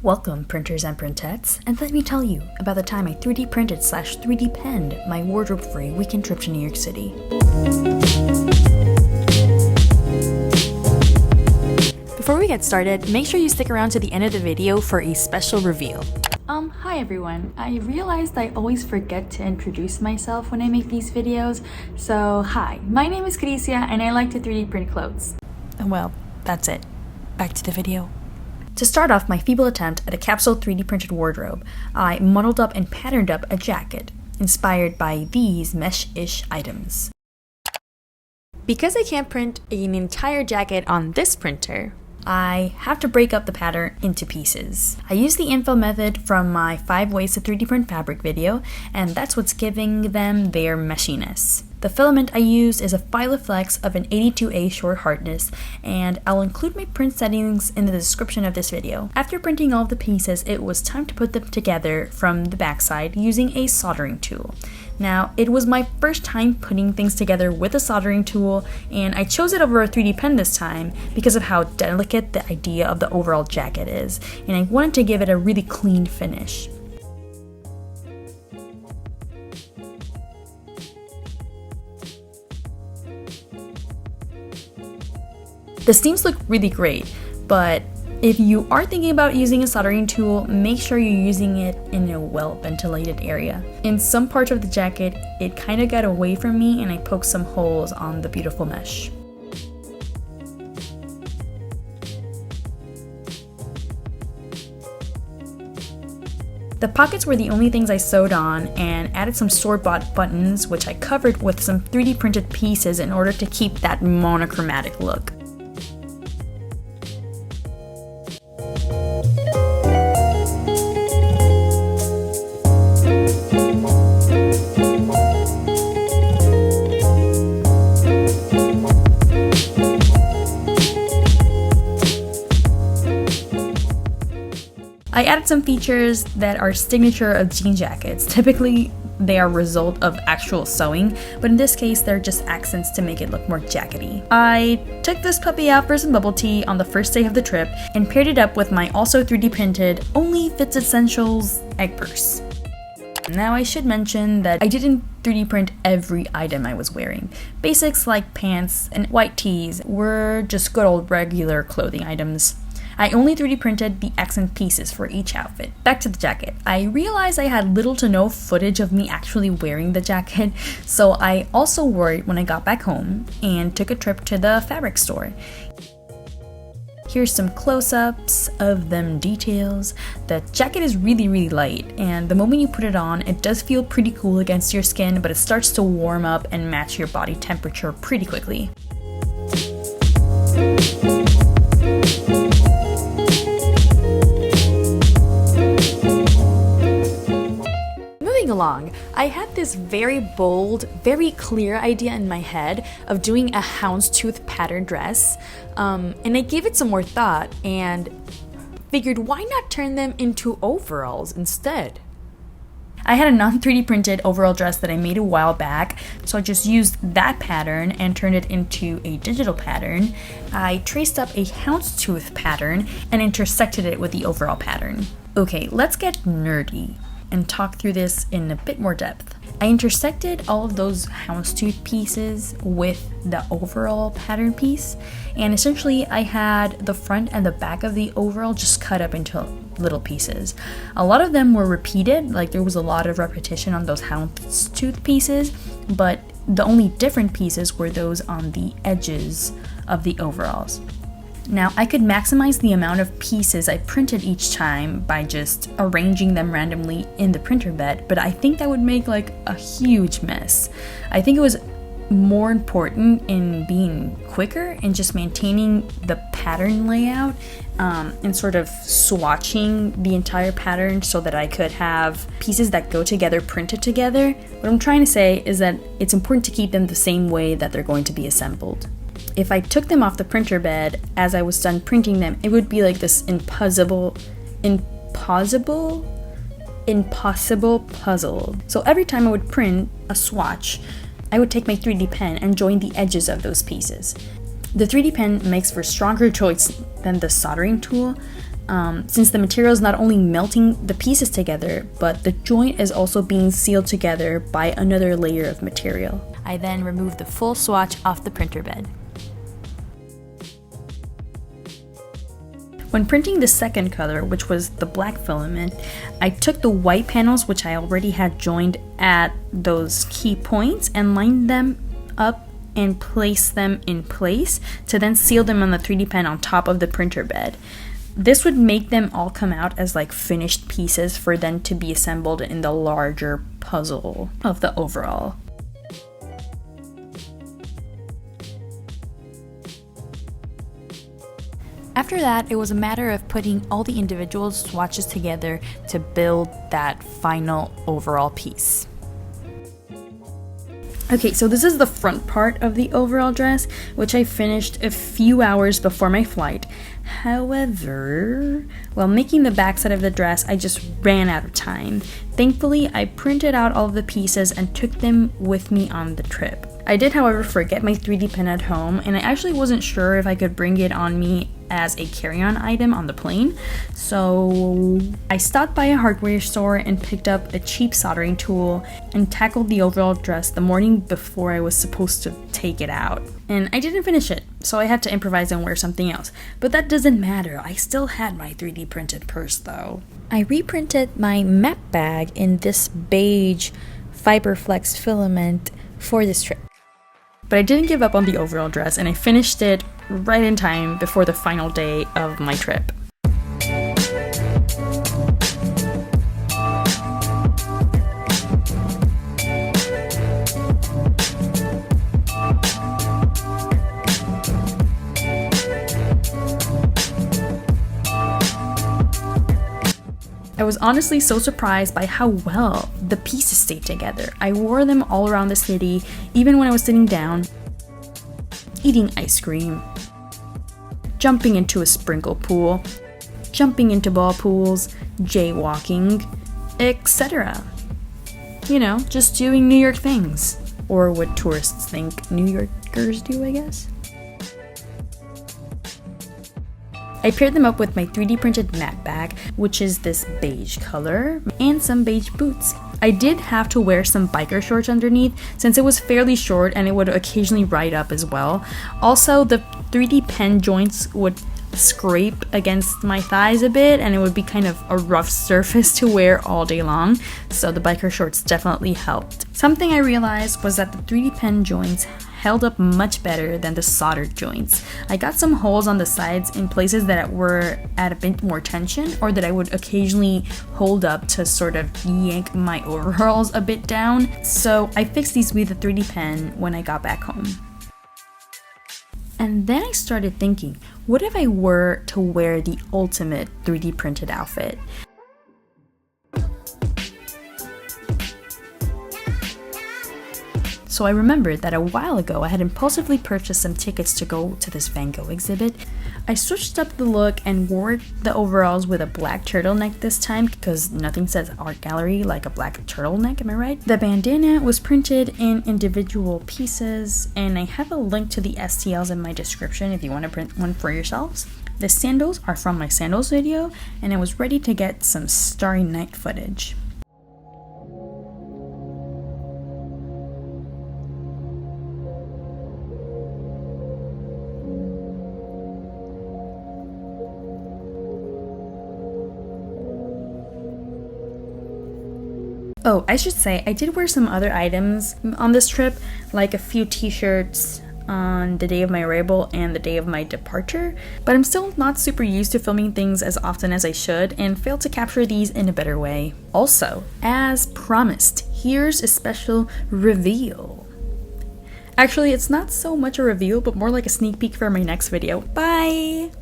Welcome, printers and printettes, and let me tell you about the time I 3D printed / 3D penned my wardrobe for a weekend trip to New York City. Before we get started, make sure you stick around to the end of the video for a special reveal. Hi everyone. I realized I always forget to introduce myself when I make these videos, so hi, my name is Crisia and I like to 3D print clothes. Well, that's it. Back to the video. To start off my feeble attempt at a capsule 3D printed wardrobe, I modeled up and patterned up a jacket, inspired by these mesh-ish items. Because I can't print an entire jacket on this printer, I have to break up the pattern into pieces. I use the infill method from my 5 ways to 3D print fabric video, and that's what's giving them their meshiness. The filament I used is a FilaFlex of an 82A short hardness, and I'll include my print settings in the description of this video. After printing all of the pieces, it was time to put them together from the backside using a soldering tool. Now, it was my first time putting things together with a soldering tool, and I chose it over a 3D pen this time because of how delicate the idea of the overall jacket is, and I wanted to give it a really clean finish. The seams look really great, but if you are thinking about using a soldering tool, make sure you're using it in a well-ventilated area. In some parts of the jacket, it kind of got away from me and I poked some holes on the beautiful mesh. The pockets were the only things I sewed on and added some store-bought buttons, which I covered with some 3D printed pieces in order to keep that monochromatic look. I added some features that are signature of jean jackets. Typically, they are a result of actual sewing, but in this case, they're just accents to make it look more jackety. I took this puppy out for some bubble tea on the first day of the trip and paired it up with my also 3D printed Only Fits Essentials egg purse. Now I should mention that I didn't 3D print every item I was wearing. Basics like pants and white tees were just good old regular clothing items. I only 3D printed the accent pieces for each outfit. Back to the jacket. I realized I had little to no footage of me actually wearing the jacket, so I also wore it when I got back home and took a trip to the fabric store. Here's some close-ups of them details. The jacket is really light, and the moment you put it on, it does feel pretty cool against your skin, but it starts to warm up and match your body temperature pretty quickly. Along, I had this very bold, very clear idea in my head of doing a houndstooth pattern dress, and I gave it some more thought and figured why not turn them into overalls instead. I had a non-3D printed overall dress that I made a while back, so I just used that pattern and turned it into a digital pattern. I traced up a houndstooth pattern and intersected it with the overall pattern. Okay, let's get nerdy and talk through this in a bit more depth. I intersected all of those houndstooth pieces with the overall pattern piece, and essentially I had the front and the back of the overall just cut up into little pieces. A lot of them were repeated, like there was a lot of repetition on those houndstooth pieces, but the only different pieces were those on the edges of the overalls. Now, I could maximize the amount of pieces I printed each time by just arranging them randomly in the printer bed, but I think that would make like a huge mess. I think it was more important in being quicker and just maintaining the pattern layout and sort of swatching the entire pattern so that I could have pieces that go together printed together. What I'm trying to say is that it's important to keep them the same way that they're going to be assembled. If I took them off the printer bed as I was done printing them, it would be like this impossible puzzle. So every time I would print a swatch, I would take my 3D pen and join the edges of those pieces. The 3D pen makes for stronger joints than the soldering tool, since the material is not only melting the pieces together, but the joint is also being sealed together by another layer of material. I then removed the full swatch off the printer bed. When printing the second color, which was the black filament, I took the white panels, which I already had joined at those key points, and lined them up and placed them in place to then seal them on the 3D pen on top of the printer bed. This would make them all come out as like finished pieces for them to be assembled in the larger puzzle of the overall. After that, it was a matter of putting all the individual swatches together to build that final overall piece. Okay, so this is the front part of the overall dress, which I finished a few hours before my flight. However, while making the backside of the dress, I just ran out of time. Thankfully, I printed out all of the pieces and took them with me on the trip. I did, however, forget my 3D pen at home, and I actually wasn't sure if I could bring it on me as a carry-on item on the plane. So I stopped by a hardware store and picked up a cheap soldering tool and tackled the overall dress the morning before I was supposed to take it out. And I didn't finish it, so I had to improvise and wear something else. But that doesn't matter, I still had my 3D printed purse though. I reprinted my map bag in this beige FiberFlex filament for this trip. But I didn't give up on the overall dress, and I finished it right in time before the final day of my trip. I was honestly so surprised by how well the pieces stayed together. I wore them all around the city, even when I was sitting down, eating ice cream, jumping into a sprinkle pool, jumping into ball pools, jaywalking, etc. You know, just doing New York things. Or what tourists think New Yorkers do, I guess. I paired them up with my 3D printed map bag, which is this beige color, and some beige boots. I did have to wear some biker shorts underneath since it was fairly short and it would occasionally ride up as well. Also, the 3D pen joints would scrape against my thighs a bit and it would be kind of a rough surface to wear all day long, so the biker shorts definitely helped. Something I realized was that the 3D pen joints held up much better than the soldered joints. I got some holes on the sides in places that were at a bit more tension or that I would occasionally hold up to sort of yank my overalls a bit down, so I fixed these with a 3D pen when I got back home. And then I started thinking, what if I were to wear the ultimate 3D printed outfit? So I remembered that a while ago I had impulsively purchased some tickets to go to this Van Gogh exhibit. I switched up the look and wore the overalls with a black turtleneck this time, because nothing says art gallery like a black turtleneck, am I right? The bandana was printed in individual pieces, and I have a link to the STLs in my description if you want to print one for yourselves. The sandals are from my sandals video, and I was ready to get some Starry Night footage. Oh, I should say, I did wear some other items on this trip, like a few t-shirts on the day of my arrival and the day of my departure, but I'm still not super used to filming things as often as I should and failed to capture these in a better way. Also, as promised, here's a special reveal. Actually, it's not so much a reveal, but more like a sneak peek for my next video. Bye!